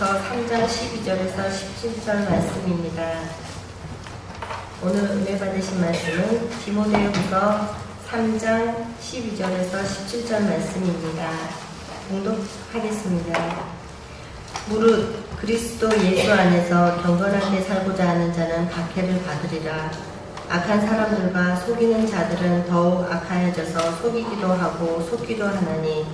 디모데후서 3장 12절에서 17절 말씀입니다. 오늘 은혜 받으신 말씀은 디모데후서 3장 12절에서 17절 말씀입니다. 봉독하겠습니다. 무릇 그리스도 예수 안에서 경건하게 살고자 하는 자는 박해를 받으리라. 악한 사람들과 속이는 자들은 더욱 악하여져서 속이기도 하고 속기도 하나니,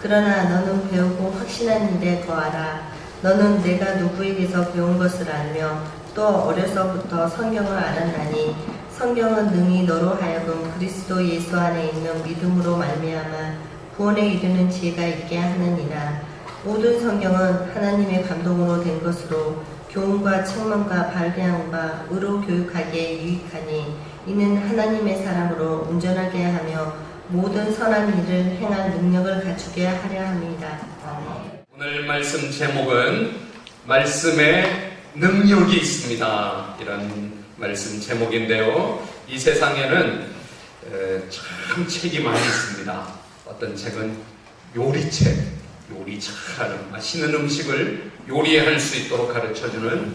그러나 너는 배우고 확신한 일에 거하라. 너는 내가 누구에게서 배운 것을 알며 또 어려서부터 성경을 알았나니, 성경은 능히 너로 하여금 그리스도 예수 안에 있는 믿음으로 말미암아 구원에 이르는 지혜가 있게 하느니라. 모든 성경은 하나님의 감동으로 된 것으로 교훈과 책망과 발견과 의로 교육하기에 유익하니, 이는 하나님의 사람으로 온전하게 하며 모든 선한 일을 행할 능력을 갖추게 하려 합니다. 오늘 말씀 제목은 말씀에 능력이 있습니다. 이런 말씀 제목인데요. 이 세상에는 참 책이 많이 있습니다. 어떤 책은 요리책, 요리 잘 맛있는 음식을 요리할 수 있도록 가르쳐주는,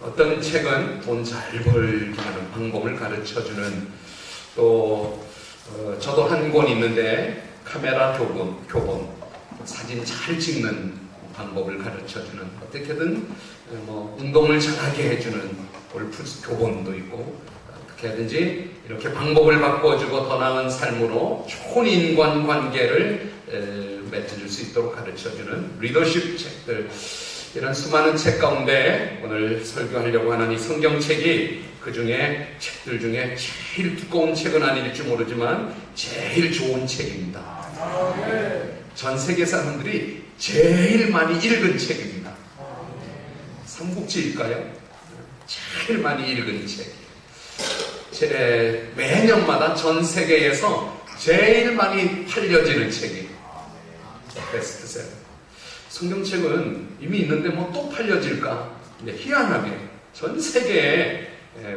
어떤 책은 돈 잘 벌기 하는 방법을 가르쳐주는, 또 저도 한 권 있는데 카메라 교본, 사진 잘 찍는 방법을 가르쳐주는, 어떻게든 운동을 잘하게 해주는 골프 교본도 있고, 어떻게 하든지 이렇게 방법을 바꿔주고 더 나은 삶으로 좋은 인간관계를 맺어줄 수 있도록 가르쳐주는 리더십 책들, 이런 수많은 책 가운데 오늘 설교하려고 하는 이 성경책이 그 중에 책들 중에 제일 두꺼운 책은 아닐지 모르지만 제일 좋은 책입니다. 전 세계 사람들이 제일 많이 읽은 책입니다. 삼국지일까요? 제일 많이 읽은 책. 매년마다 전 세계에서 제일 많이 팔려지는 책이에요. 베스트셀러. 성경책은 이미 있는데 또 팔려질까? 근데 희한하게 전 세계에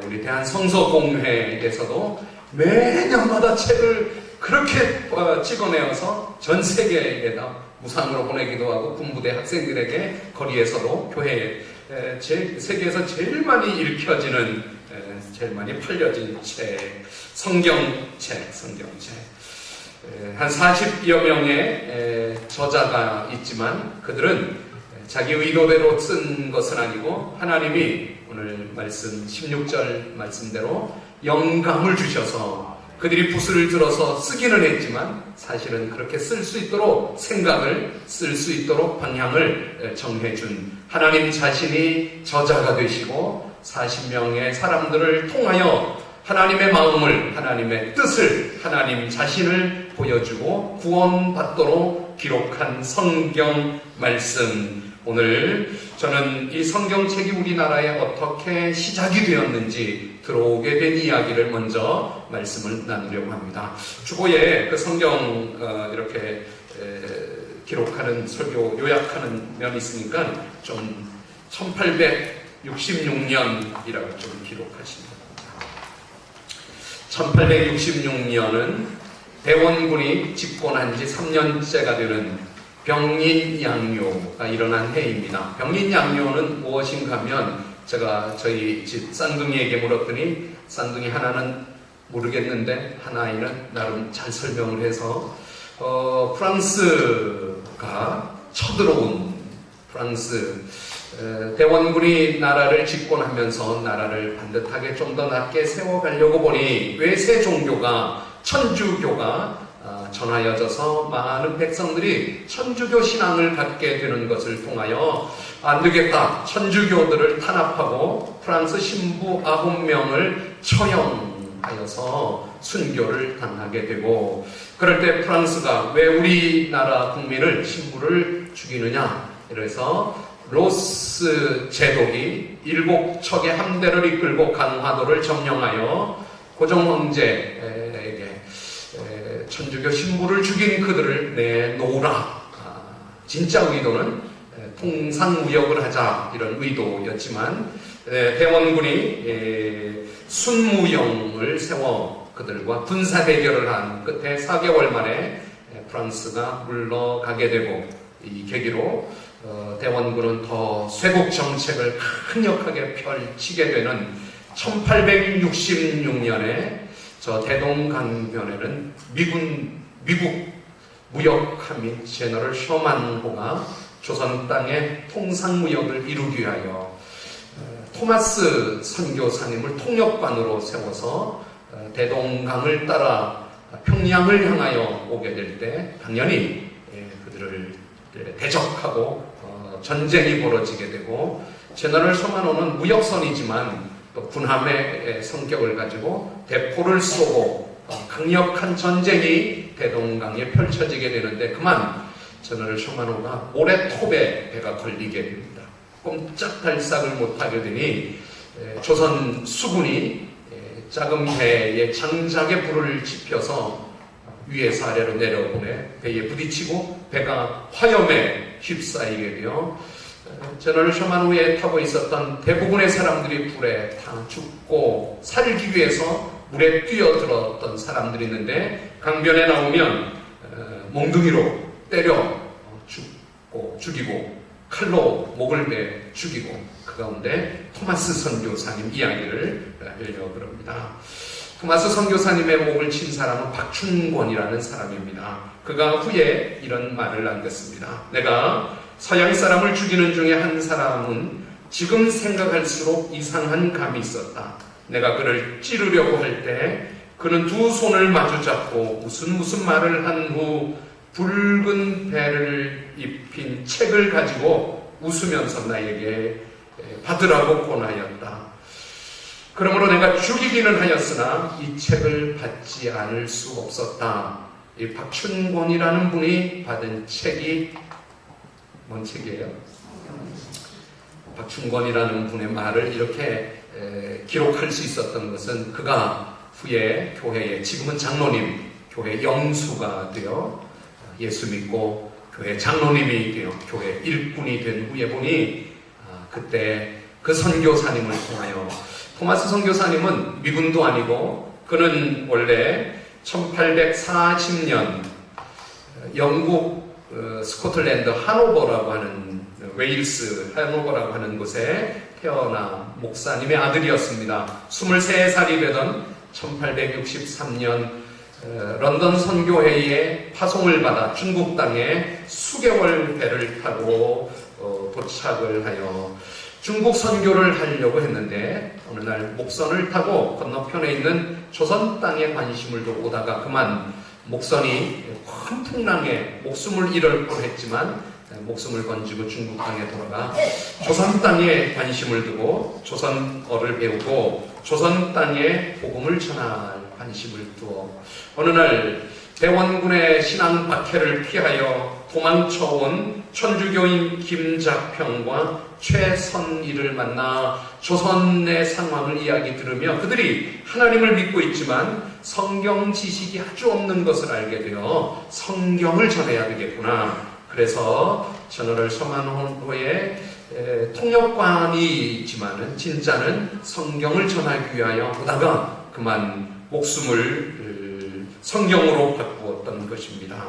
우리 대한성서공회에서도 매년마다 책을 그렇게 찍어내어서 전 세계에다 무상으로 보내기도 하고, 군부대 학생들에게 거리에서도 교회에 세계에서 제일 많이 읽혀지는, 제일 많이 팔려진 책, 성경책. 한 40여 명의 저자가 있지만 그들은 자기 의도대로 쓴 것은 아니고, 하나님이 오늘 말씀 16절 말씀대로 영감을 주셔서 그들이 붓을 들어서 쓰기는 했지만, 사실은 그렇게 쓸 수 있도록 생각을, 쓸 수 있도록 방향을 정해준 하나님 자신이 저자가 되시고 40명의 사람들을 통하여 하나님의 마음을, 하나님의 뜻을, 하나님 자신을 보여주고 구원받도록 기록한 성경 말씀. 오늘 저는 이 성경책이 우리나라에 어떻게 시작이 되었는지 들어오게 된 이야기를 먼저 말씀을 나누려고 합니다. 주보에 그 성경 이렇게 기록하는, 설교 요약하는 면이 있으니까 좀 1866년이라고 좀 기록하십니다. 1866년은 대원군이 집권한 지 3년째가 되는 병인양요가 일어난 해입니다. 병인양요는 무엇인가 하면, 제가 저희 집 쌍둥이에게 물었더니 쌍둥이 하나는 모르겠는데 하나는 나름 잘 설명을 해서, 프랑스가 쳐들어온, 프랑스 대원군이 나라를 집권하면서 나라를 반듯하게 좀 더 낮게 세워가려고 보니 외세 종교가, 천주교가 전하여져서 많은 백성들이 천주교 신앙을 갖게 되는 것을 통하여 안 되겠다, 천주교들을 탄압하고 프랑스 신부 9명을 처형하여서 순교를 당하게 되고, 그럴 때 프랑스가 왜 우리나라 국민을, 신부를 죽이느냐, 이래서 로스 제독이 7척의 함대를 이끌고 강화도를 점령하여 고종황제에게 천주교 신부를 죽인 그들을 내놓으라. 진짜 의도는 통상무역을 하자, 이런 의도였지만 대원군이 순무영을 세워 그들과 군사 대결을 한 끝에 4개월 만에 프랑스가 물러가게 되고, 이 계기로 대원군은 더 쇄국 정책을 강력하게 펼치게 되는 1866년에 저 대동강변에는 미국 무역함인 제너럴 셔만호가 조선 땅의 통상무역을 이루기 위하여 토마스 선교사님을 통역관으로 세워서 대동강을 따라 평양을 향하여 오게 될 때 당연히 그들을 대적하고 전쟁이 벌어지게 되고, 제너럴 셔만호는 무역선이지만 또 군함의 성격을 가지고 대포를 쏘고 강력한 전쟁이 대동강에 펼쳐지게 되는데, 그만 제너럴 셔만호가 모래톱에 배가 걸리게 됩니다. 꼼짝달싹을 못하게 되니 조선 수군이 작은 배에 장작에 불을 지펴서 위에서 아래로 내려보내 배에 부딪히고 배가 화염에 휩싸이게 되어 제너럴 셔만호에 타고 있었던 대부분의 사람들이 불에 다 죽고, 살기 위해서 물에 뛰어들었던 사람들이 있는데 강변에 나오면 몽둥이로 때려 죽이고 칼로 목을 배 죽이고, 그 가운데 토마스 선교사님 이야기를 하려고 그럽니다. 토마스 선교사님의 목을 친 사람은 박춘권이라는 사람입니다. 그가 후에 이런 말을 남겼습니다. 내가 서양 사람을 죽이는 중에 한 사람은 지금 생각할수록 이상한 감이 있었다. 내가 그를 찌르려고 할 때 그는 두 손을 마주 잡고 무슨 말을 한 후 붉은 배를 입힌 책을 가지고 웃으면서 나에게 받으라고 권하였다. 그러므로 내가 죽이기는 하였으나 이 책을 받지 않을 수 없었다. 이 박춘권이라는 분이 받은 책이 뭔 책이에요? 박춘권이라는 분의 말을 이렇게 기록할 수 있었던 것은 그가 후에 교회에, 지금은 장로님, 교회 영수가 되어 예수 믿고 교회 장로님이 되어 교회 일꾼이 된 후에 보니 그때 그 선교사님을 통하여, 토마스 선교사님은 미군도 아니고 그는 원래 1840년 영국 스코틀랜드 하노버라고 하는, 웨일스 하노버라고 하는 곳에 태어나 목사님의 아들이었습니다. 23살이 되던 1863년 런던 선교회에 파송을 받아 중국 땅에 수개월 배를 타고 도착을 하여 중국 선교를 하려고 했는데, 어느 날 목선을 타고 건너편에 있는 조선 땅에 관심을 두고 오다가 그만 목선이 환풍랑에 목숨을 잃을 뻔했지만 목숨을 건지고 중국 땅에 돌아가 조선 땅에 관심을 두고 조선어를 배우고 조선 땅에 복음을 전할 관심을 두어 어느 날 대원군의 신앙 박해를 피하여 도망쳐온 천주교인 김작평과 최선일을 만나 조선의 상황을 이야기 들으며 그들이 하나님을 믿고 있지만 성경 지식이 아주 없는 것을 알게 되어 성경을 전해야 되겠구나. 그래서 제너럴 셔만호의 통역관이지만은 진짜는 성경을 전하기 위하여 오다가 그만 목숨을 성경으로 바꾸었던 것입니다.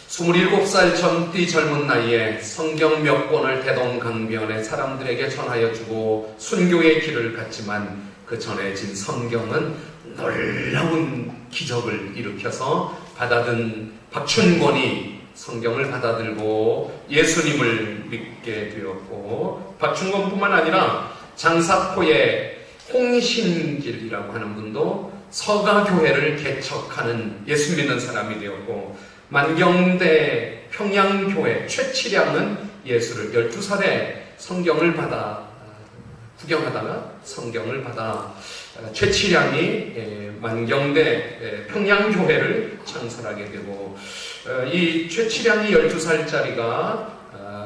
27살 젊디 젊은 나이에 성경 몇 권을 대동강변에 사람들에게 전하여 주고 순교의 길을 갔지만 그 전해진 성경은 놀라운 기적을 일으켜서 받아든 박춘권이 성경을 받아들고 예수님을 믿게 되었고, 박춘권뿐만 아니라 장사포의 홍신길이라고 하는 분도 서가교회를 개척하는 예수 믿는 사람이 되었고, 만경대 평양교회 최치량은 예수를 12살에 성경을 받아 구경하다가 성경을 받아 최치량이 만경대 평양교회를 창설하게 되고, 이 최치량이 12살짜리가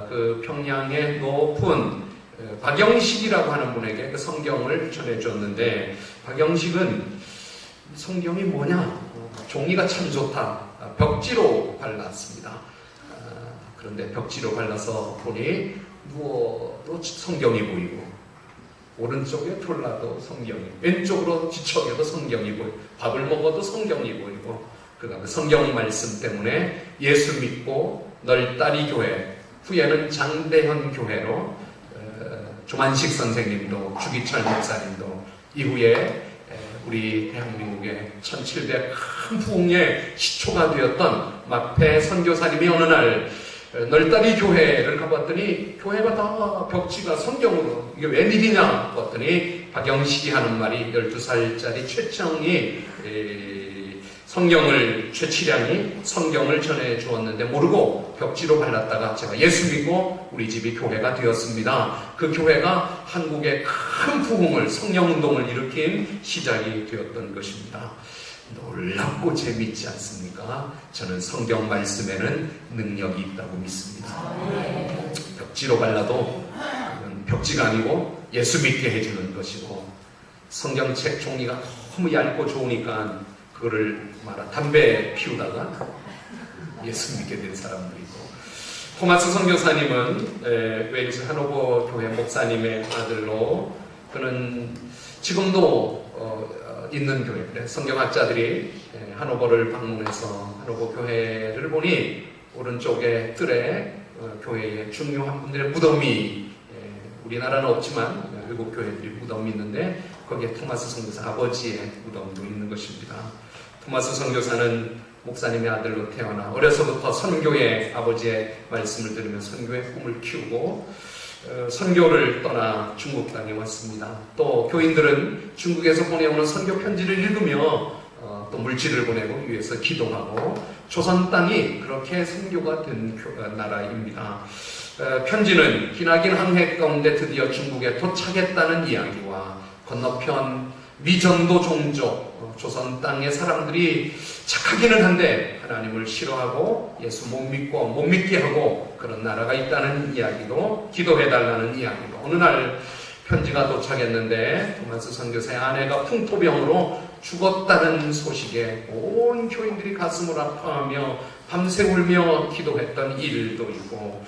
그 평양의 높은 박영식이라고 하는 분에게 그 성경을 전해줬는데, 박영식은 성경이 뭐냐? 종이가 참 좋다. 벽지로 발랐습니다. 그런데 벽지로 발라서 보니 누워도 성경이 보이고, 오른쪽에 졸라도 성경이, 왼쪽으로 뒤척여도 성경이 보이고, 밥을 먹어도 성경이 보이고, 그 다음에 성경 말씀 때문에 예수 믿고 널따리 교회, 후에는 장대현 교회로 조만식 선생님도 주기철 목사님도 이후에 우리 대한민국의 1700 큰 부흥의 시초가 되었던 막패 선교사님이 어느 날 널다리 교회를 가봤더니 교회가 다 벽지가 성경으로 이게 웬일이냐 봤더니 박영식이 하는 말이 12살짜리 최치량이 최치량이 성경을 전해 주었는데 모르고 벽지로 발랐다가 제가 예수 믿고 우리 집이 교회가 되었습니다. 그 교회가 한국의 큰 부흥을 성령운동을 일으킨 시작이 되었던 것입니다. 놀랍고 재미있지 않습니까? 저는 성경 말씀에는 능력이 있다고 믿습니다. 벽지로 발라도 그건 벽지가 아니고 예수 믿게 해주는 것이고, 성경책 종이가 너무 얇고 좋으니까 그거를 담배 피우다가 예수 믿게 된 사람들이고, 토마스 선교사님은 웨일스 하노버 교회 목사님의 아들로, 그는 지금도 있는 교회, 성경학자들이 하노버를 방문해서 하노버 교회를 보니 오른쪽에 뜰에 교회의 중요한 분들의 무덤이, 우리나라는 없지만 외국 교회들이 무덤이 있는데 거기에 토마스 선교사 아버지의 무덤도 있는 것입니다. 토마스 선교사는 목사님의 아들로 태어나 어려서부터 선교의 아버지의 말씀을 들으며 선교의 꿈을 키우고 선교를 떠나 중국 땅에 왔습니다. 또 교인들은 중국에서 보내오는 선교 편지를 읽으며 또 물질을 보내고 위해서 기도하고, 조선 땅이 그렇게 선교가 된 나라입니다. 편지는 기나긴 항해 가운데 드디어 중국에 도착했다는 이야기와 건너편 미전도 종족 조선 땅의 사람들이 착하기는 한데 하나님을 싫어하고 예수 못 믿고 못 믿게 하고 그런 나라가 있다는 이야기도, 기도해달라는 이야기도. 어느 날 편지가 도착했는데 토마스 선교사의 아내가 풍토병으로 죽었다는 소식에 온 교인들이 가슴을 아파하며 밤새 울며 기도했던 일도 있고,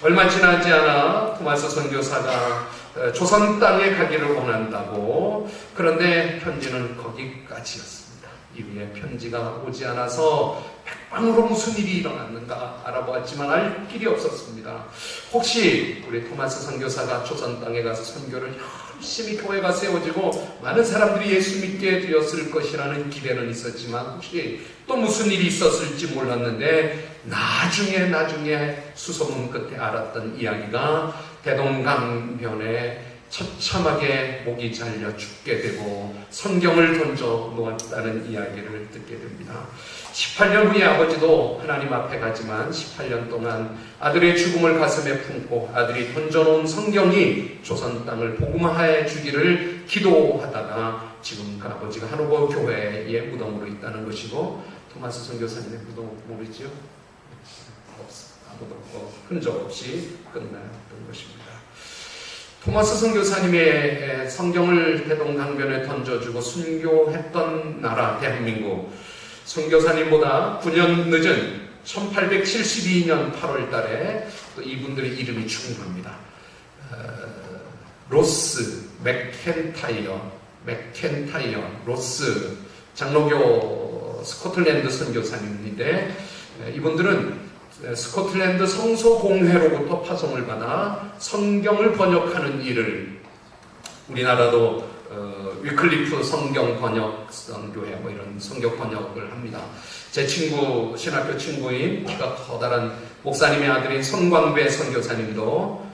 얼마 지나지 않아 토마스 선교사가 조선 땅에 가기를 원한다고, 그런데 편지는 거기까지였습니다. 이후에 편지가 오지 않아서 백방으로 무슨 일이 일어났는가 알아보았지만 알 길이 없었습니다. 혹시 우리 토마스 선교사가 조선 땅에 가서 선교를 열심히 교회가 세워지고 많은 사람들이 예수 믿게 되었을 것이라는 기대는 있었지만, 혹시 또 무슨 일이 있었을지 몰랐는데 나중에 수소문 끝에 알았던 이야기가 대동강변에 처참하게 목이 잘려 죽게 되고 성경을 던져 놓았다는 이야기를 듣게 됩니다. 18년 후에 아버지도 하나님 앞에 가지만 18년 동안 아들의 죽음을 가슴에 품고 아들이 던져놓은 성경이 조선 땅을 복음화해 주기를 기도하다가 지금 그 아버지가 하노버 교회의 무덤으로 있다는 것이고, 토마스 선교사님의 무덤 모르지요? 아무도 없고 흔적 없이 끝났던 것입니다. 토마스 선교사님의 성경을 대동강변에 던져주고 순교했던 나라 대한민국, 선교사님보다 9년 늦은 1872년 8월 달에 또 이분들의 이름이 충분합니다. 로스, 맥켄타이어, 로스, 장로교 스코틀랜드 선교사님인데, 이분들은 스코틀랜드 성소공회로부터 파송을 받아 성경을 번역하는 일을, 우리나라도 위클리프 성경 번역 교회 이런 성경 번역을 합니다. 제 친구, 신학교 친구인 키가 커다란 목사님의 아들인 손광배 선교사님도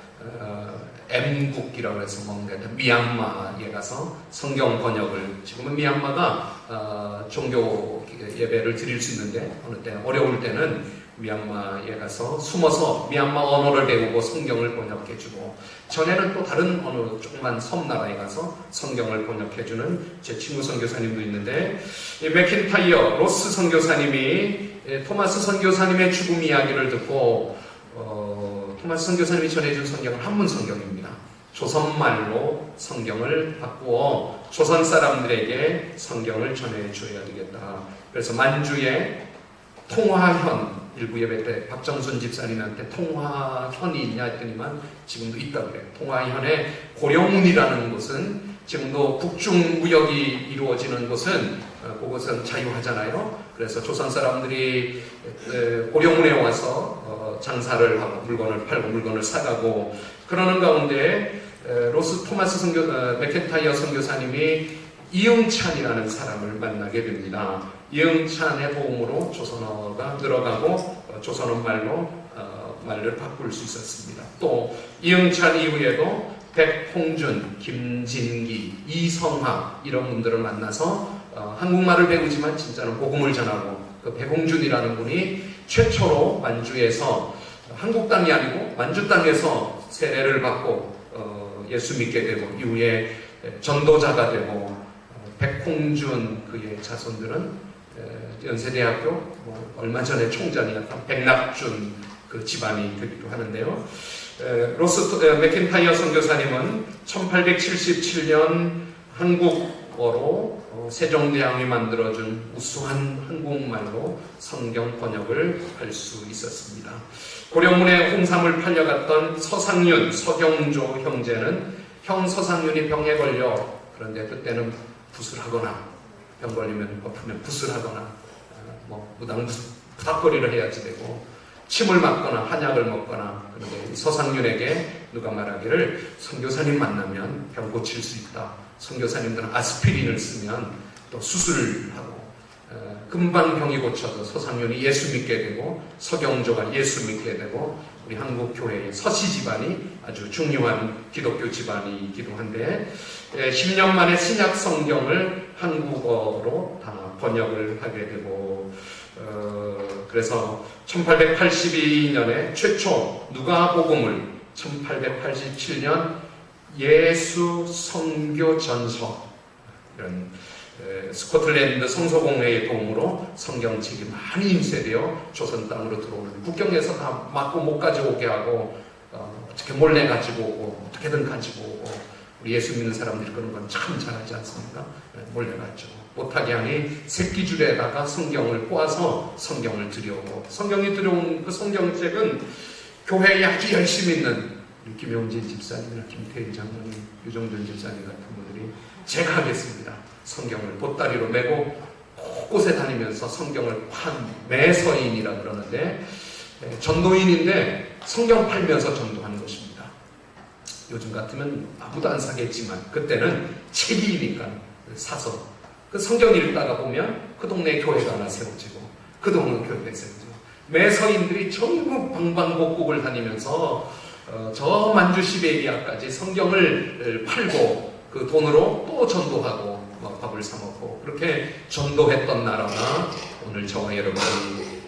M국이라고 해서 뭔가 미얀마에 가서 성경 번역을, 지금은 미얀마가 종교 예배를 드릴 수 있는데 어느 때 어려울 때는 미얀마에 가서 숨어서 미얀마 언어를 배우고 성경을 번역해주고, 전에는 또 다른 어느 조그만 섬나라에 가서 성경을 번역해주는 제 친구 선교사님도 있는데, 이 맥킨타이어 로스 선교사님이 토마스 선교사님의 죽음 이야기를 듣고, 토마스 선교사님이 전해준 성경은 한문 성경입니다. 조선말로 성경을 바꾸어 조선 사람들에게 성경을 전해줘야 되겠다. 그래서 만주에 통화현, 일부 예배 때 박정순 집사님한테 통화현이 있냐 했더니만 지금도 있다고 그래요. 통화현의 고려문이라는 곳은 지금도 북중 무역이 이루어지는 곳은, 그것은 자유하잖아요. 그래서 조선 사람들이 고려문에 와서 장사를 하고 물건을 팔고 물건을 사가고 그러는 가운데 로스 토마스 맥켄타이어 선교사님이 이응찬이라는 사람을 만나게 됩니다. 이응찬의 도움으로 조선어가 늘어가고 조선어 말을 바꿀 수 있었습니다. 또 이응찬 이후에도 백홍준, 김진기, 이성하 이런 분들을 만나서 한국말을 배우지만 진짜는 복음을 전하고 그 백홍준이라는 분이 최초로 만주에서 한국 땅이 아니고 만주 땅에서 세례를 받고 예수 믿게 되고 이후에 전도자가 되고 백홍준 그의 자손들은 연세대학교 얼마 전에 총장이었던 백낙준 그 집안이 되기도 하는데요. 로스 맥킨타이어 선교사님은 1877년 한국어로 세종대왕이 만들어준 우수한 한국말로 성경 번역을 할 수 있었습니다. 고려문에 홍삼을 팔려갔던 서상윤, 서경조 형제는 형 서상윤이 병에 걸려 그런데 그때는 붓을 하거나 병 걸리면 엎으면 붓을 하거나 부닥거리를 해야지 되고 침을 맞거나 한약을 먹거나 그런데 서상윤에게 누가 말하기를 선교사님 만나면 병 고칠 수 있다. 선교사님들은 아스피린을 쓰면 또 수술을 하고 금방 병이 고쳐서 서상윤이 예수 믿게 되고 서경조가 예수 믿게 되고 우리 한국 교회의 서씨 집안이 아주 중요한 기독교 집안이기도 한데 10년 만에 신약 성경을 한국어로 다 번역을 하게 되고 그래서 1882년에 최초 누가복음을 1887년 예수 선교 전서 이런 스코틀랜드 성서공회의 도움으로 성경책이 많이 인쇄되어 조선 땅으로 들어오는 국경에서 다 맞고 못 가져오게 하고 어떻게 몰래 가지고 오고 어떻게든 가지고 오고 우리 예수 믿는 사람들이 그런 건 참 잘하지 않습니까? 몰래 가지고 못하게 하니 새끼줄에다가 성경을 꼬아서 성경을 들여오고 성경이 들여온 그 성경책은 교회에 아주 열심히 있는 김용진 집사님이나 김태일 장로님, 유정준 집사님 같은 분들이 제가 하겠습니다. 성경을 보따리로 메고 곳곳에 다니면서 성경을 판 매서인이라 그러는데 전도인인데 성경 팔면서 전도하는 것입니다. 요즘 같으면 아무도 안 사겠지만 그때는 책이니까 사서 그 성경 읽다가 보면 그 동네에 교회가 하나 세워지고 그 동네 교회가 세워지고 매서인들이 전국 방방곡곡을 다니면서 저 만주 시베리아까지 성경을 팔고 그 돈으로 또 전도하고 밥을 사 먹고 그렇게 전도했던 나라가 오늘 저와 여러분이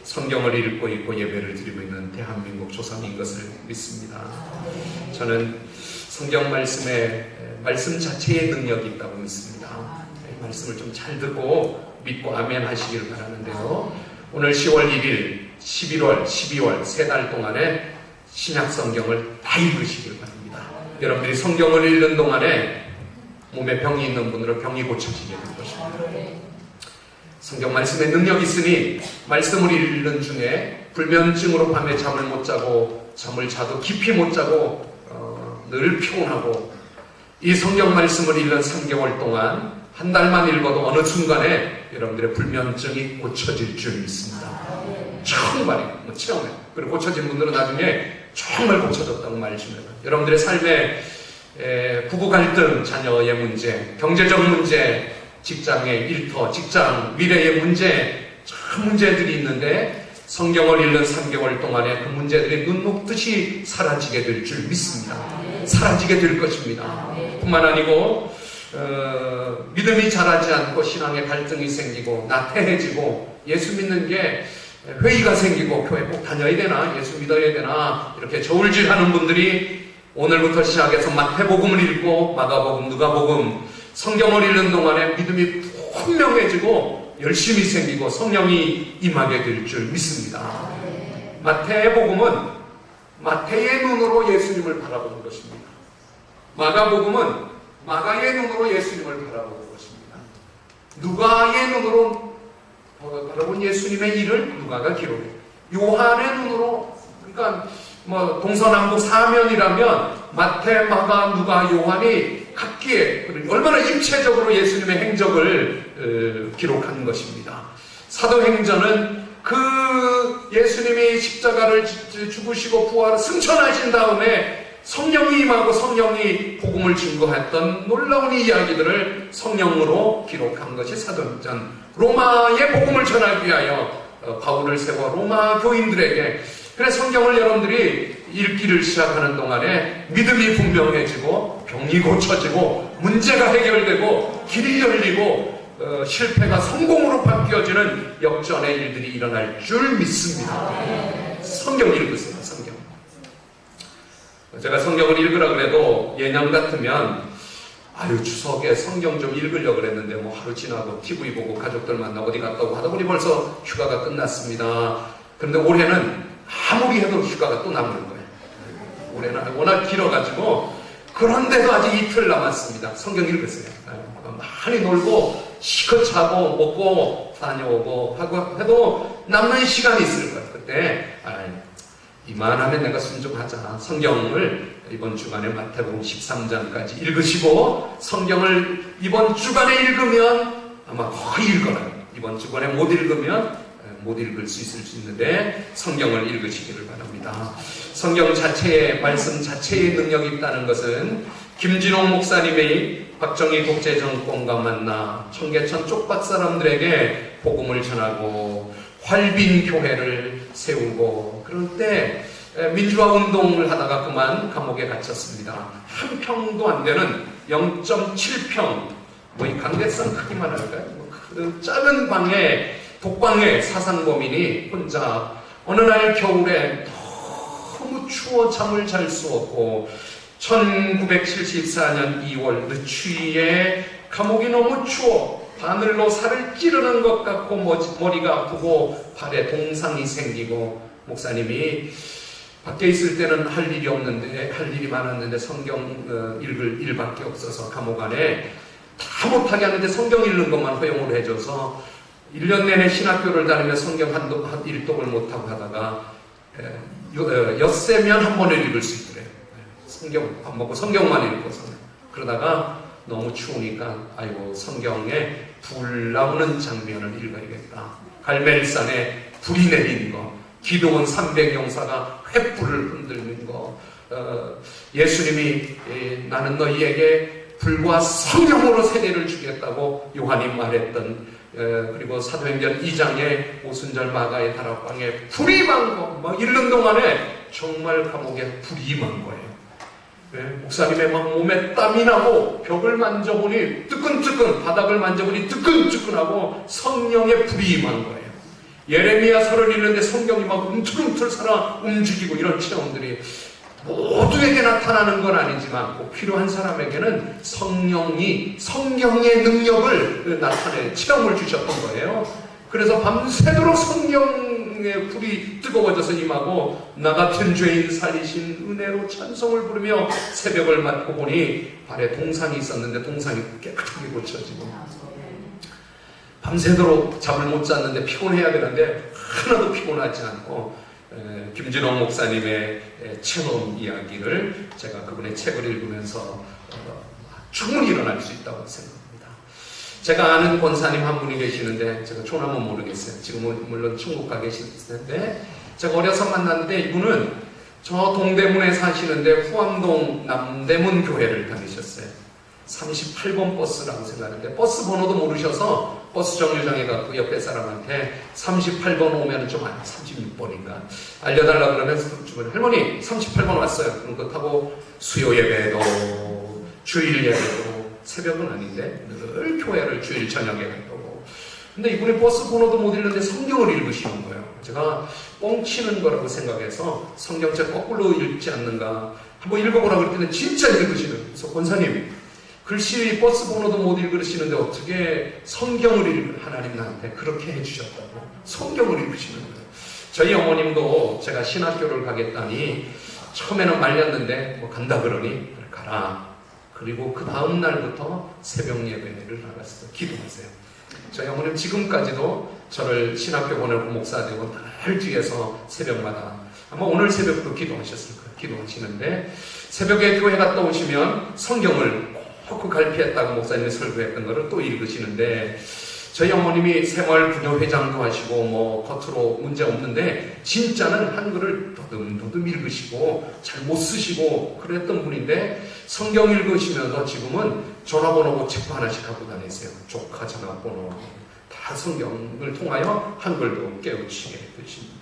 성경을 읽고 있고 예배를 드리고 있는 대한민국 조선인 것을 믿습니다. 저는 성경 말씀 자체의 능력이 있다고 믿습니다. 이 말씀을 좀 잘 듣고 믿고 아멘 하시길 바라는데요. 오늘 10월 1일, 11월, 12월 세 달 동안에 신약 성경을 다 읽으시길 바랍니다. 여러분들이 성경을 읽는 동안에 몸에 병이 있는 분들은 병이 고쳐지게 될 것입니다. 성경 말씀에 능력이 있으니 말씀을 읽는 중에 불면증으로 밤에 잠을 못 자고 잠을 자도 깊이 못 자고 늘 피곤하고 이 성경 말씀을 읽는 3개월 동안 한 달만 읽어도 어느 순간에 여러분들의 불면증이 고쳐질 줄 믿습니다. 정말이에요. 처음에. 그리고 고쳐진 분들은 나중에 정말 고쳐졌다고 말해줍니다. 여러분들의 삶에 부부 갈등, 자녀의 문제, 경제적 문제, 직장의 일터, 직장, 미래의 문제, 참 문제들이 있는데 성경을 읽는 3개월 동안에 그 문제들이 눈 녹듯이 사라지게 될 줄 믿습니다. 사라지게 될 것입니다. 뿐만 아니고 믿음이 자라지 않고 신앙의 갈등이 생기고 나태해지고 예수 믿는 게 회의가 생기고 교회 꼭 다녀야 되나 예수 믿어야 되나 이렇게 저울질하는 분들이 오늘부터 시작해서 마태복음을 읽고 마가복음, 누가복음 성경을 읽는 동안에 믿음이 분명해지고 열심히 생기고 성령이 임하게 될 줄 믿습니다. 마태복음은 마태의 눈으로 예수님을 바라보는 것입니다. 마가복음은 마가의 눈으로 예수님을 바라보는 것입니다. 누가의 눈으로 바라본 예수님의 일을 누가가 기록해요. 요한의 눈으로 그러니까 동서남북 사면이라면 마태, 마가, 누가, 요한이 각기에 얼마나 입체적으로 예수님의 행적을 기록한 것입니다. 사도행전은 그 예수님이 십자가를 죽으시고 부활 승천하신 다음에 성령이 임하고 성령이 복음을 증거했던 놀라운 이야기들을 성령으로 기록한 것이 사도행전. 로마의 복음을 전하기 위하여 바울을 세워 로마 교인들에게, 그래 성경을 여러분들이 읽기를 시작하는 동안에 믿음이 분명해지고 병이 고쳐지고 문제가 해결되고 길이 열리고 실패가 성공으로 바뀌어지는 역전의 일들이 일어날 줄 믿습니다. 성경 읽으세요. 성경. 제가 성경을 읽으라 그래도 예년 같으면 추석에 성경 좀 읽으려고 그랬는데 뭐 하루 지나고 TV 보고 가족들 만나고 어디 갔다 오고 하다 보니 벌써 휴가가 끝났습니다. 그런데 올해는 아무리 해도 휴가가 또 남는 거예요. 올해는 워낙 길어가지고, 그런데도 아직 이틀 남았습니다. 성경 읽으세요. 많이 놀고 시컷 자고 먹고 다녀오고 하고 해도 남는 시간이 있을 거예요. 그때 이만하면 내가 순종하자. 성경을 이번 주간에 마태복음 13장까지 읽으시고, 성경을 이번 주간에 읽으면 아마 거의 읽어요. 이번 주간에 못 읽으면 못 읽을 수 있을 수 있는데 성경을 읽으시기를 바랍니다. 성경 자체에, 말씀 자체에 능력이 있다는 것은 김진홍 목사님의 박정희 독재정권과 만나 청계천 쪽밭 사람들에게 복음을 전하고 활빈 교회를 세우고, 그럴 때 민주화 운동을 하다가 그만 감옥에 갇혔습니다. 한 평도 안 되는 0.7평, 이 강대상 크기만 할까요? 그 작은 방에, 독방에 사상범인이 혼자 어느 날 겨울에 너무 추워 잠을 잘 수 없고, 1974년 2월 늦추위에 감옥이 너무 추워 바늘로 살을 찌르는 것 같고 머리가 아프고 발에 동상이 생기고, 목사님이 밖에 있을 때는 할 일이 없는데, 할 일이 많았는데 성경 읽을 일밖에 없어서 감옥 안에 다 못하게 하는데 성경 읽는 것만 허용을 해줘서 1년 내내 신학교를 다니며 성경 한 일독을 못하고 하다가 엿새면 한 번을 읽을 수 있더래요. 성경 밥 먹고 성경만 읽고서. 그러다가 너무 추우니까 성경에 불 나오는 장면을 읽어야겠다. 갈멜산에 불이 내린 거, 기도원 300용사가 횃불을 흔들는 거, 예수님이 나는 너희에게 불과 성령으로 세례를 주겠다고 요한이 말했던, 그리고 사도행전 2장에 오순절 마가의 다락방에 불이 임한 거, 읽는 동안에 정말 감옥에 불이 임한 거예요. 목사님의 몸에 땀이 나고 벽을 만져보니 뜨끈뜨끈, 바닥을 만져보니 뜨끈뜨끈하고 성령의 불이 임한 거예요. 예레미야서를 읽는데 성경이 막 움틀움틀 살아 움직이고, 이런 체험들이 모두에게 나타나는 건 아니지만 꼭 필요한 사람에게는 성령의 능력을 나타내 체험을 주셨던 거예요. 그래서 밤새도록 성령의 불이 뜨거워져서 임하고, 나 같은 죄인 살리신 은혜로 찬송을 부르며 새벽을 맞고 보니 발에 동상이 있었는데 동상이 깨끗하게 고쳐지고, 밤새도록 잠을 못 잤는데 피곤해야 되는데 하나도 피곤하지 않고, 김진홍 목사님의 체험 이야기를 제가 그분의 책을 읽으면서 충분히 일어날 수 있다고 생각합니다. 제가 아는 권사님 한 분이 계시는데, 제가 존함은 모르겠어요. 지금은 물론 천국 가 계시는데, 제가 어려서 만났는데 이분은 저 동대문에 사시는데 후암동 남대문 교회를 다니셨어요. 38번 버스라고 생각하는데 버스 번호도 모르셔서 버스 정류장에 가고 옆에 사람한테 38번 오면 좀 36번인가 알려달라 그러면서 주변에 할머니 38번 왔어요. 그럼 그거 타고 수요 예배도 주일 예배도 새벽은 아닌데 늘 교회를 주일 저녁에 갔다고. 근데 이분이 버스 번호도 못 읽는데 성경을 읽으시는 거예요. 제가 뻥치는 거라고 생각해서 성경책 거꾸로 읽지 않는가 한번 읽어보라고 그랬더니 진짜 읽으시는. 그래서 권사님 글씨 버스 번호도 못 읽으시는데 어떻게 성경을 하나님 나한테 그렇게 해주셨다고 성경을 읽으시는 거예요. 저희 어머님도 제가 신학교를 가겠다니 처음에는 말렸는데 뭐 간다 그러니 가라. 그리고 그 다음 날부터 새벽 예배를 나갔어요. 기도하세요. 저희 어머님 지금까지도 저를 신학교 보내고 목사 되고 늘 뒤에서 새벽마다 아마 오늘 새벽도 기도하셨을 거예요. 기도하시는데 새벽에 교회 갔다 오시면 성경을 꼭 갈피했다고 목사님이 설교했던 거를 또 읽으시는데 저희 어머님이 새마을 부녀회장도 하시고 뭐 겉으로 문제 없는데 진짜는 한글을 더듬더듬 읽으시고 잘 못 쓰시고 그랬던 분인데 성경 읽으시면서 지금은 전화번호 책도 하나씩 갖고 다니세요. 조카 전화번호 다 성경을 통하여 한글도 깨우치게 되십니다.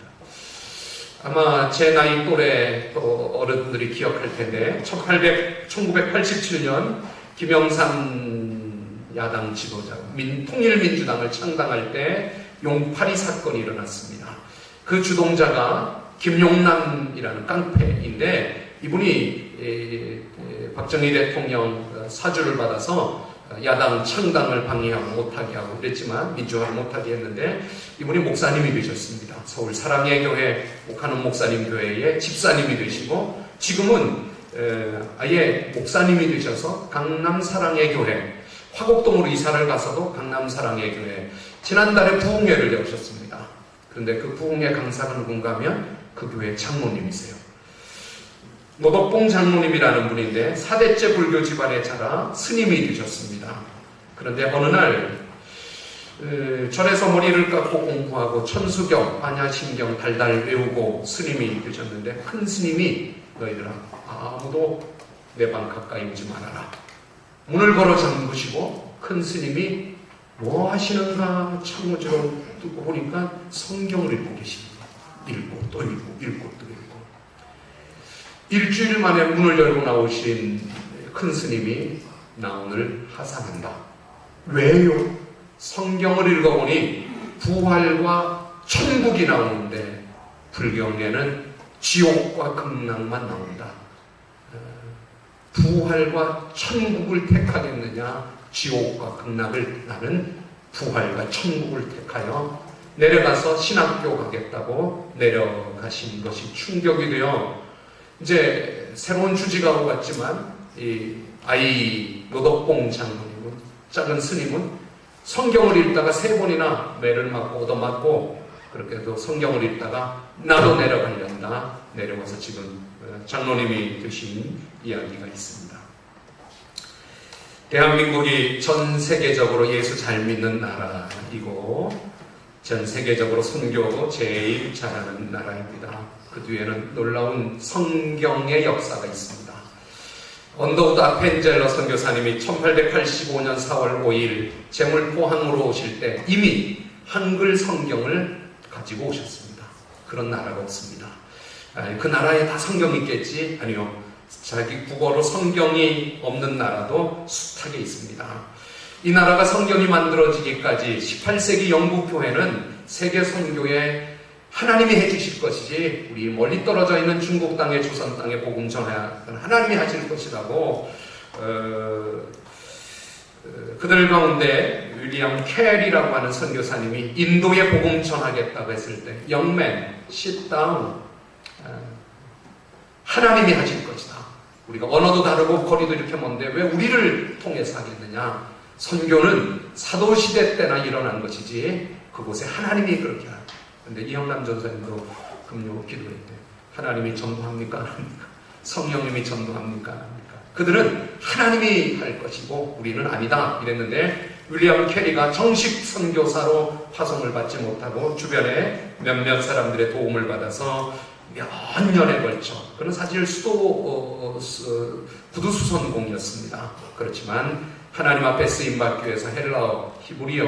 아마 제 나이 또래 또 어른들이 기억할 텐데 1987년 김영삼 야당 지도자 통일민주당을 창당할 때 용파리 사건이 일어났습니다. 그 주동자가 김용남이라는 깡패인데 이분이 박정희 대통령 사주를 받아서 야당 창당을 방해하고 못하게 하고 그랬지만 민주화를 못하게 했는데 이분이 목사님이 되셨습니다. 서울 사랑의 교회 옥하는 목사님 교회의 집사님이 되시고 지금은 아예 목사님이 되셔서 강남 사랑의 교회 화곡동으로 이사를 가서도 강남 사랑의 교회 지난달에 부흥회를 여셨습니다. 그런데 그 부흥회 강사가 누군가 하면 그 교회 장로님이세요. 노덕봉 장로님이라는 분인데 4대째 불교 집안에 자라 스님이 되셨습니다. 그런데 어느 날 절에서 머리를 깎고 공부하고 천수경, 반야심경 달달 외우고 스님이 되셨는데 큰 스님이 너희들아 아무도 내 방 가까이 오지 말아라. 문을 걸어 잠그시고 큰 스님이 뭐 하시는가 창문으로 뚫고 보니까 성경을 읽고 계십니다. 읽고 또 읽고 읽고 또 읽고 일주일 만에 문을 열고 나오신 큰 스님이 나 오늘 하산한다. 왜요? 성경을 읽어보니 부활과 천국이 나오는데 불경에는 지옥과 극락만 나온다. 부활과 천국을 택하겠느냐 지옥과 극락을 나는 부활과 천국을 택하여 내려가서 신학교 가겠다고 내려가신 것이 충격이 되어 이제 새로운 주지가 오고 갔지만 이 아이 노덕봉 장로님은 작은 스님은 성경을 읽다가 3번이나 매를 맞고 얻어맞고 그렇게 해도 성경을 읽다가 나도 내려가려다 내려와서 지금 장로님이 되신 이야기가 있습니다. 대한민국이 전 세계적으로 예수 잘 믿는 나라이고 전 세계적으로 선교도 제일 잘하는 나라입니다. 그 뒤에는 놀라운 성경의 역사가 있습니다. 언더우드 아펜젤러 선교사님이 1885년 4월 5일 제물포항으로 오실 때 이미 한글 성경을 가지고 오셨습니다. 그런 나라가 없습니다. 그 나라에 다 성경이 있겠지? 아니요. 자기 국어로 성경이 없는 나라도 숱하게 있습니다. 이 나라가 성경이 만들어지기까지 18세기 영국 교회는 세계 선교에 하나님이 해주실 것이지 우리 멀리 떨어져 있는 중국 땅에 조선 땅에 복음 전하는 하나님이 하실 것이라고 그들 가운데 윌리엄 캐리라고 하는 선교사님이 인도에 복음 전하겠다고 했을 때 영맨, sit down 하나님이 하실 것이다. 우리가 언어도 다르고 거리도 이렇게 먼데 왜 우리를 통해서 하겠느냐. 선교는 사도시대 때나 일어난 것이지 그곳에 하나님이 그렇게 하다. 근데 이영남 전사님도 금요 기도했대. 하나님이 전도합니까? 안 합니까? 성령님이 전도합니까? 안 합니까? 그들은 하나님이 할 것이고 우리는 아니다 이랬는데 윌리엄 캐리가 정식 선교사로 파송을 받지 못하고 주변에 몇몇 사람들의 도움을 받아서 몇 년에 걸쳐 그는 사실 구두수선공이었습니다. 그렇지만 하나님 앞에 쓰임받기 위해서 헬라어, 히브리어,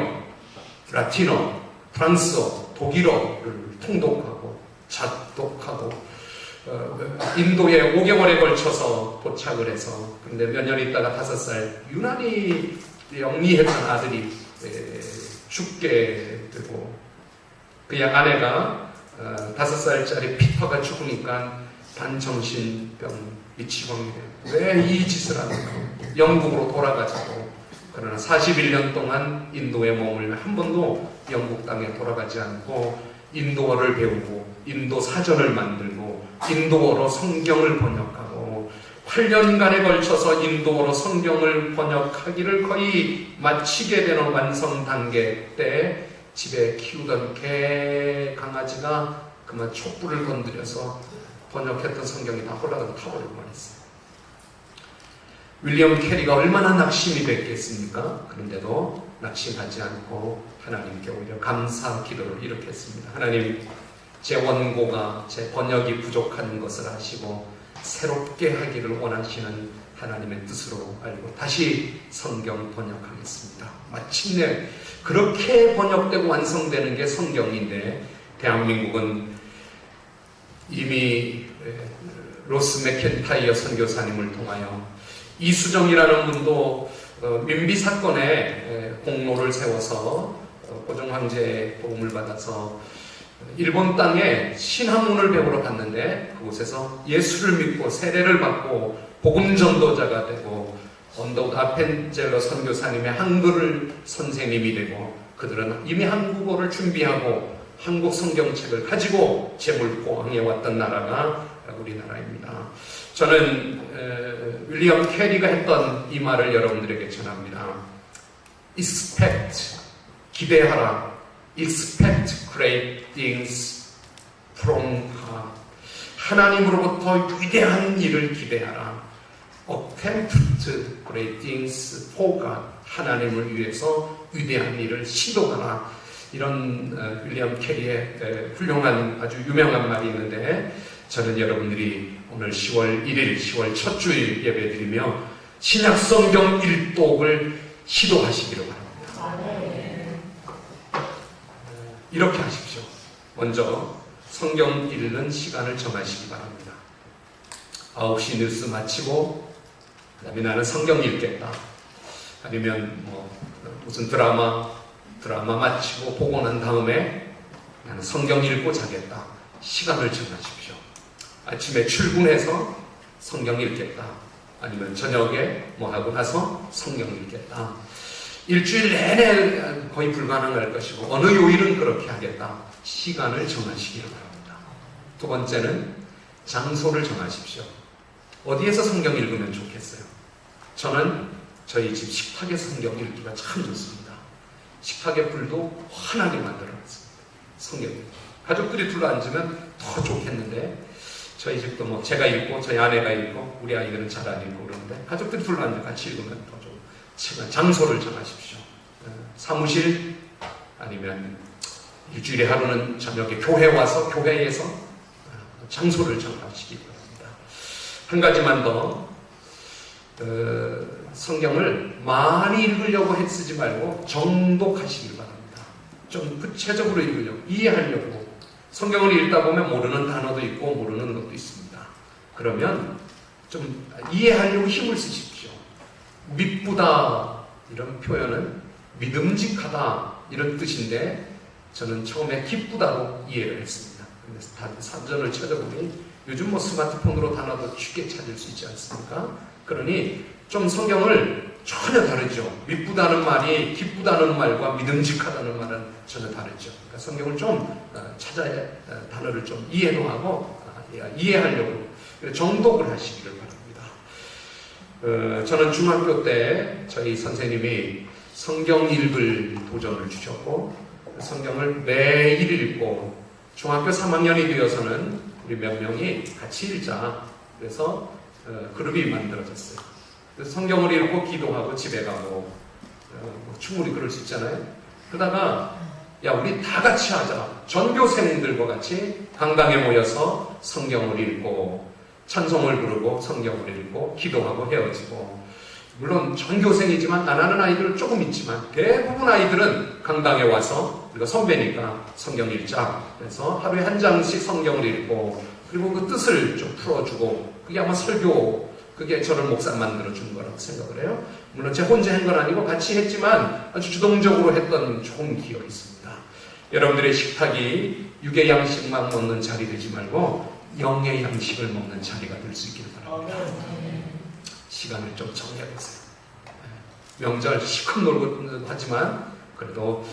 라틴어, 프랑스어, 독일어를 통독하고 작독하고 인도에 5개월에 걸쳐서 도착을 해서 그런데 몇 년 있다가 5살 유난히 영리했던 아들이 죽게 되고 그의 아내가 5살짜리 피터가 죽으니까 반정신병 미치광이 돼요. 왜 이 짓을 하는가? 영국으로 돌아가자고. 그러나 41년 동안 인도에 머물며 한 번도 영국 땅에 돌아가지 않고 인도어를 배우고 인도 사전을 만들고 인도어로 성경을 번역하고 8년간에 걸쳐서 인도어로 성경을 번역하기를 거의 마치게 되는 완성 단계 때 집에 키우던 개 강아지가 그만 촛불을 건드려서 번역했던 성경이 다 홀라가서 타버리고 말했어요. 윌리엄 캐리가 얼마나 낙심이 됐겠습니까? 그런데도 낙심하지 않고 하나님께 오히려 감사 기도를 일으켰습니다. 하나님, 제 원고가, 제 번역이 부족한 것을 아시고 새롭게 하기를 원하시는 하나님의 뜻으로 알고 다시 성경 번역하겠습니다. 마침내 그렇게 번역되고 완성되는 게 성경인데, 대한민국은 이미 로스 맥켄타이어 선교사님을 통하여 이수정이라는 분도 민비 사건에 공로를 세워서 고종 황제의 도움을 받아서 일본 땅에 신학문을 배우러 갔는데, 그곳에서 예수를 믿고 세례를 받고 복음 전도자가 되고, 언더우드 아펜젤러 선교사님의 한글 선생님이 되고, 그들은 이미 한국어를 준비하고 한국 성경책을 가지고 제물포항에 왔던 나라가 우리나라입니다. 저는 윌리엄 캐리가 했던 이 말을 여러분들에게 전합니다. Expect, 기대하라. Expect great things from God. 하나님으로부터 위대한 일을 기대하라. Attempt great things for God. 하나님을 위해서 위대한 일을 시도하라. 이런 윌리엄 캐리의 훌륭한 아주 유명한 말이 있는데, 저는 여러분들이 오늘 10월 1일, 10월 첫 주일 예배드리며 신약성경 일독을 시도하시기를 바랍니다. 이렇게 하십시오. 먼저 성경 읽는 시간을 정하시기 바랍니다. 9시 뉴스 마치고 그 다음에 나는 성경 읽겠다. 아니면 무슨 드라마 마치고 보고 난 다음에 나는 성경 읽고 자겠다. 시간을 정하십시오. 아침에 출근해서 성경 읽겠다. 아니면 저녁에 하고 나서 성경 읽겠다. 일주일 내내 거의 불가능할 것이고, 어느 요일은 그렇게 하겠다. 시간을 정하시기를 바랍니다. 두 번째는 장소를 정하십시오. 어디에서 성경 읽으면 좋겠어요? 저는 저희 집 식탁에서 성경 읽기가 참 좋습니다. 식탁에 불도 환하게 만들어놨습니다. 성경. 가족들이 둘러앉으면 더 좋겠는데, 저희 집도 제가 읽고 저희 아내가 읽고 우리 아이들은 잘 안 읽고 그러는데, 가족들이 둘러앉아 같이 읽으면 더 좋고. 장소를 정하십시오. 사무실, 아니면 일주일에 하루는 저녁에 교회 와서 교회에서 장소를 정하시기 바랍니다. 한 가지만 더, 성경을 많이 읽으려고 애쓰지 말고 정독하시길 바랍니다. 좀 구체적으로 읽으려고, 이해하려고. 성경을 읽다 보면 모르는 단어도 있고 모르는 것도 있습니다. 그러면 좀 이해하려고 힘을 쓰십시오. 미쁘다 이런 표현은 믿음직하다 이런 뜻인데, 저는 처음에 기쁘다로 이해를 했습니다. 그래서 사전을 찾아보니 요즘 스마트폰으로 단어도 쉽게 찾을 수 있지 않습니까? 그러니 좀 성경을 전혀 다르죠. 미쁘다는 말이 기쁘다는 말과 믿음직하다는 말은 전혀 다르죠. 그러니까 성경을 좀 찾아야, 단어를 좀 이해도 하고 이해하려고 정독을 하시기를 바랍니다. 저는 중학교 때 저희 선생님이 성경 읽을 도전을 주셨고, 성경을 매일 읽고, 중학교 3학년이 되어서는 우리 몇 명이 같이 읽자. 그래서 그룹이 만들어졌어요. 그래서 성경을 읽고 기도하고 집에 가고, 충분히 그럴 수 있잖아요. 그러다가 야, 우리 다 같이 하자. 전교생들과 같이 강당에 모여서 성경을 읽고 찬송을 부르고 성경을 읽고 기도하고 헤어지고, 물론 전교생이지만 안 하는 아이들은 조금 있지만 대부분 아이들은 강당에 와서 우리가 선배니까 성경 읽자. 그래서 하루에 한 장씩 성경을 읽고, 그리고 그 뜻을 좀 풀어주고, 그게 아마 설교, 그게 저를 목사 만들어준 거라고 생각을 해요. 물론 제 혼자 한 건 아니고 같이 했지만 아주 주동적으로 했던 좋은 기억이 있습니다. 여러분들의 식탁이 육의 양식만 먹는 자리 되지 말고 영의 양식을 먹는 자리가 될 수 있기를 바랍니다. 시간을 좀 정해보세요. 명절 시컷 놀고 하지만 그래도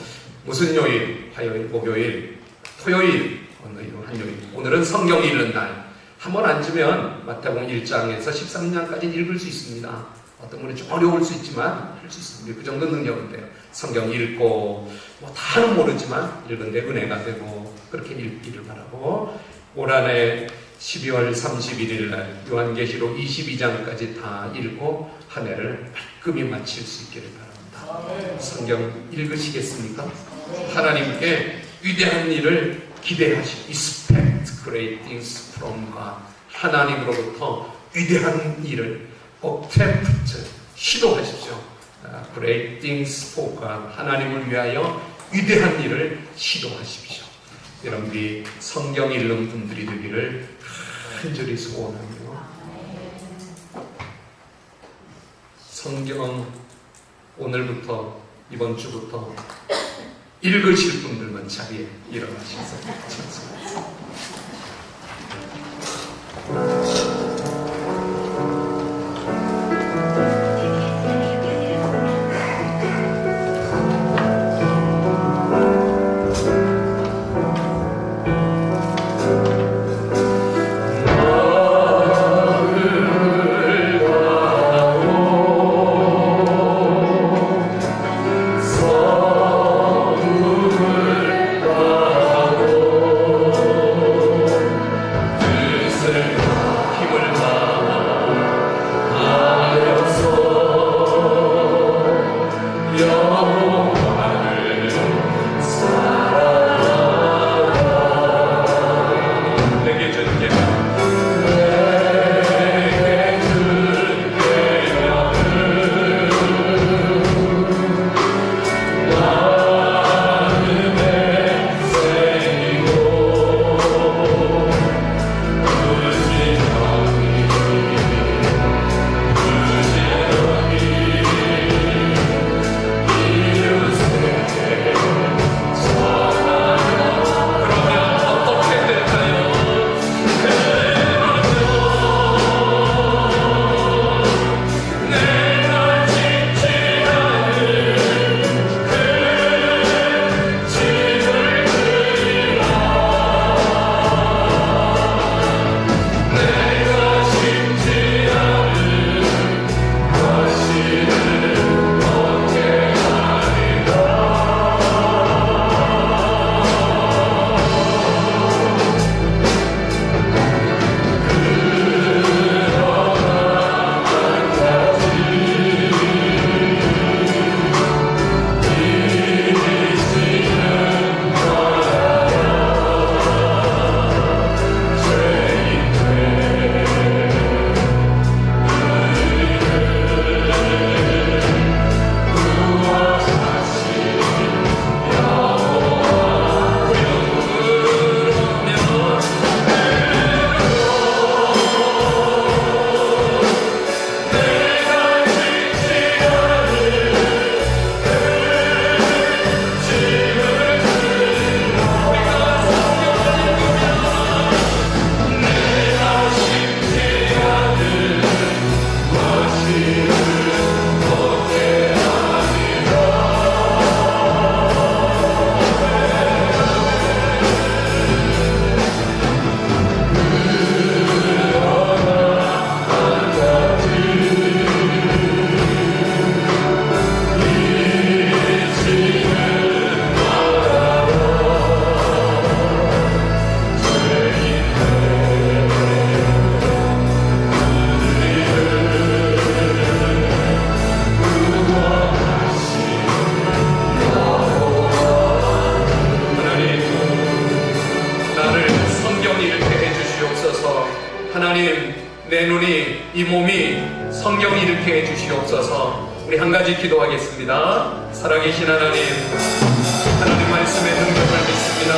무슨 요일, 화요일, 목요일, 토요일, 한 요일, 오늘은 성경 읽는 날 한번 앉으면 마태복음 1장에서 13장까지 읽을 수 있습니다. 어떤 분이 좀 어려울 수 있지만 할 수 있습니다. 그 정도 능력은 돼요. 성경 읽고 다는 모르지만 읽은데 은혜가 되고, 그렇게 읽기를 바라고, 올 한해 12월 31일 날 요한계시록 22장까지 다 읽고 한 해를 말끔히 마칠 수 있기를 바랍니다. 성경 읽으시겠습니까? 하나님께 위대한 일을 기대하시고 expect great things from God. 하나님으로부터 위대한 일을 attempt 시도하십시오. great things for God. 하나님을 위하여 위대한 일을 시도하십시오. 여러분, 우리 성경 읽는 분들이 되기를 간절히 소원하며 성경 오늘부터 이번 주부터 읽으실 분들만 자리에 일어나셔서 찬송합니다. 내 눈이, 이 몸이 성경을 읽게 해주시옵소서. 우리 한 가지 기도하겠습니다. 살아계신 하나님, 하나님 말씀의 능력을 믿습니다.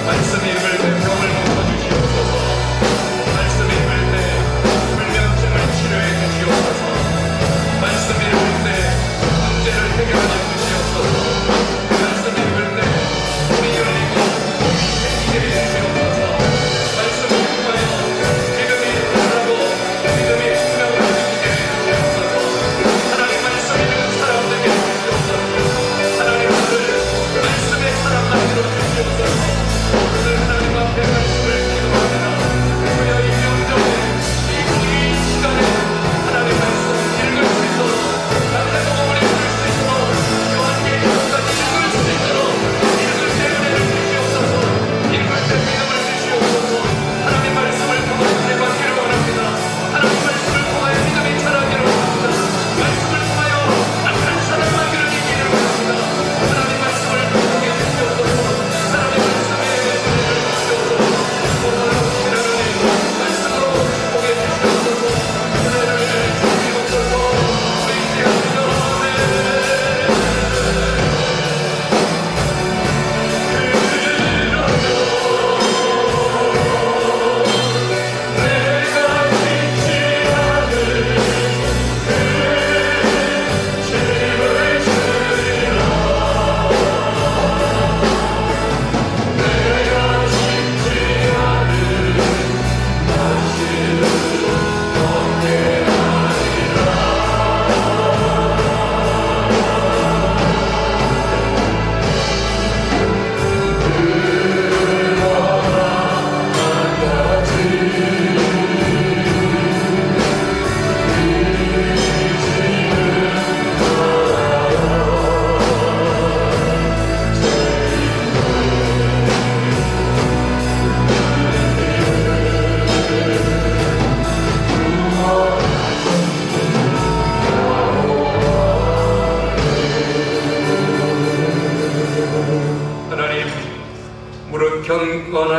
말씀 읽을 때 병을 고쳐주시옵소서. 말씀 읽을 때 불면증을 치료해 주시옵소서. 말씀 읽을 때 문제를 해결해 주시옵소서. 말씀 읽을 때 우리 열리고 몸이 생기게 해 주시옵소서. 말씀을 통하여 믿음이 자라고 믿음이 분명해지게 해 주시옵소서. 하나님 말씀 읽는 사람 되게 해 주시옵소서. 하나님 오늘 말씀의 사람 만들어 주시옵소서. 오늘 하나님 앞에 말씀을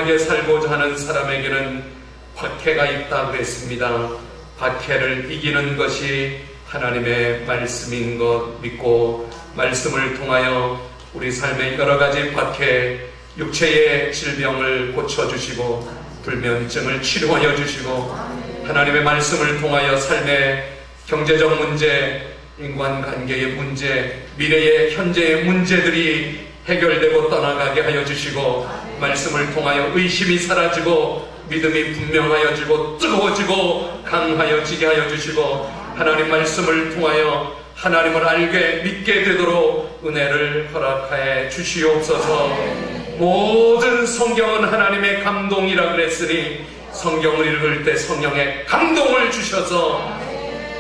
분명하게 살고자 하는 사람에게는 박해가 있다 그랬습니다. 박해를 이기는 것이 하나님의 말씀인 것 믿고 말씀을 통하여 우리 삶의 여러 가지 박해, 육체의 질병을 고쳐주시고 불면증을 치료하여 주시고 하나님의 말씀을 통하여 삶의 경제적 문제, 인간관계의 문제, 미래의 현재의 문제들이 해결되고 떠나가게 하여 주시고 말씀을 통하여 의심이 사라지고 믿음이 분명하여지고 뜨거워지고 강하여지게 하여 주시고 하나님 말씀을 통하여 하나님을 알게 믿게 되도록 은혜를 허락하여 주시옵소서. 모든 성경은 하나님의 감동이라 그랬으니 성경을 읽을 때 성령의 감동을 주셔서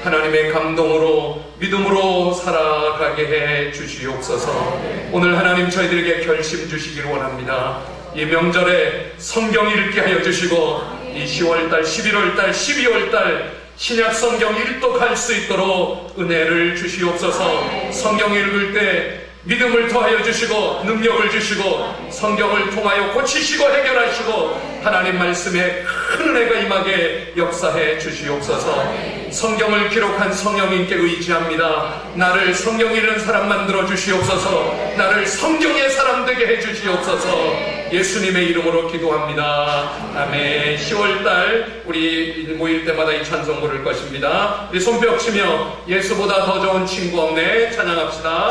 하나님의 감동으로 믿음으로 살아가게 해 주시옵소서. 오늘 하나님 저희들에게 결심 주시기를 원합니다. 이 명절에 성경 읽게 하여 주시고 이 10월달, 11월달, 12월달 신약 성경 일독할 수 있도록 은혜를 주시옵소서. 성경 읽을 때 믿음을 더하여 주시고 능력을 주시고 성경을 통하여 고치시고 해결하시고 하나님 말씀에 큰 은혜가 임하게 역사해 주시옵소서. 성경을 기록한 성령님께 의지합니다. 나를 성경 읽는 사람 만들어 주시옵소서. 나를 성경의 사람 되게 해 주시옵소서. 예수님의 이름으로 기도합니다. 아멘. 10월달 우리 모일 때마다 이 찬송 부를 것입니다. 우리 손뼉 치며 예수보다 더 좋은 친구 없네 찬양합시다.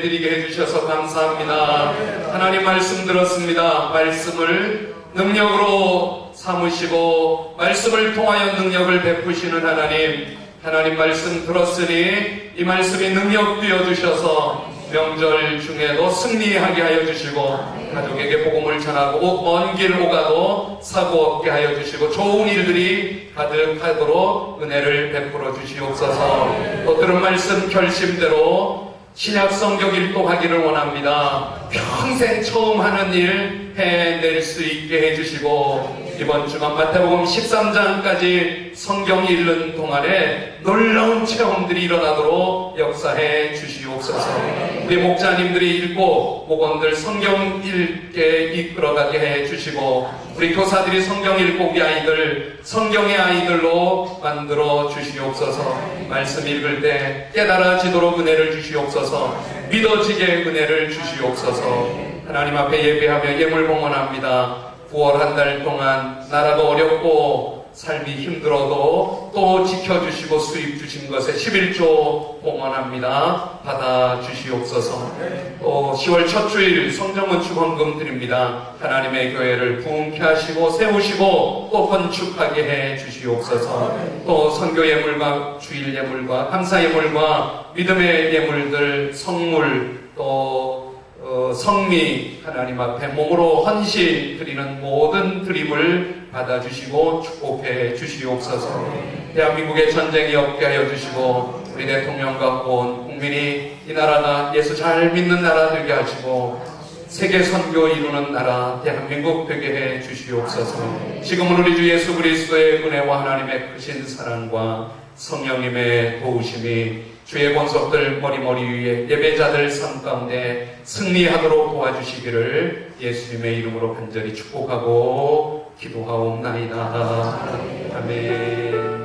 예배드리게 해주셔서 감사합니다. 하나님 말씀 들었습니다. 말씀을 능력으로 삼으시고 말씀을 통하여 능력을 베푸시는 하나님 말씀 들었으니 이 말씀이 능력 되어주셔서 명절 중에도 승리하게 하여 주시고 가족에게 복음을 전하고 먼 길 오가도 사고 없게 하여 주시고 좋은 일들이 가득하도록 은혜를 베풀어 주시옵소서. 또 들은 말씀 결심대로 신약 성경 일독하기를 원합니다. 평생 처음 하는 일 해낼 수 있게 해주시고 이번 주간 마태복음 13장까지 성경 읽는 동안에 놀라운 체험들이 일어나도록 역사해 주시옵소서. 우리 목자님들이 읽고 목원들 성경 읽게 이끌어가게 해 주시고 우리 교사들이 성경 읽고 우리 아이들 성경의 아이들로 만들어 주시옵소서. 말씀 읽을 때 깨달아지도록 은혜를 주시옵소서. 믿어지게 은혜를 주시옵소서. 하나님 앞에 예배하며 예물 봉헌합니다. 9월 한 달 동안 나라가 어렵고 삶이 힘들어도 또 지켜주시고 수입 주신 것에 11조 봉헌합니다. 받아 주시옵소서. 또 10월 첫 주일 성전건축 헌금 드립니다. 하나님의 교회를 부흥케 하시고 세우시고 또 건축하게 해 주시옵소서. 또 선교 예물과 주일 예물과 감사 예물과 믿음의 예물들 성물 또 성미 하나님 앞에 몸으로 헌신 드리는 모든 드림을 받아주시고 축복해 주시옵소서. 대한민국의 전쟁이 없게 하여 주시고 우리 대통령과 온 국민이 이 나라가 예수 잘 믿는 나라 되게 하시고 세계 선교 이루는 나라 대한민국 되게 해 주시옵소서. 지금은 우리 주 예수 그리스도의 은혜와 하나님의 크신 사랑과 성령님의 도우심이 주의 권속들 머리머리 위에 예배자들 삶 가운데 승리하도록 도와주시기를 예수님의 이름으로 간절히 축복하고 기도하옵나이다. 아멘.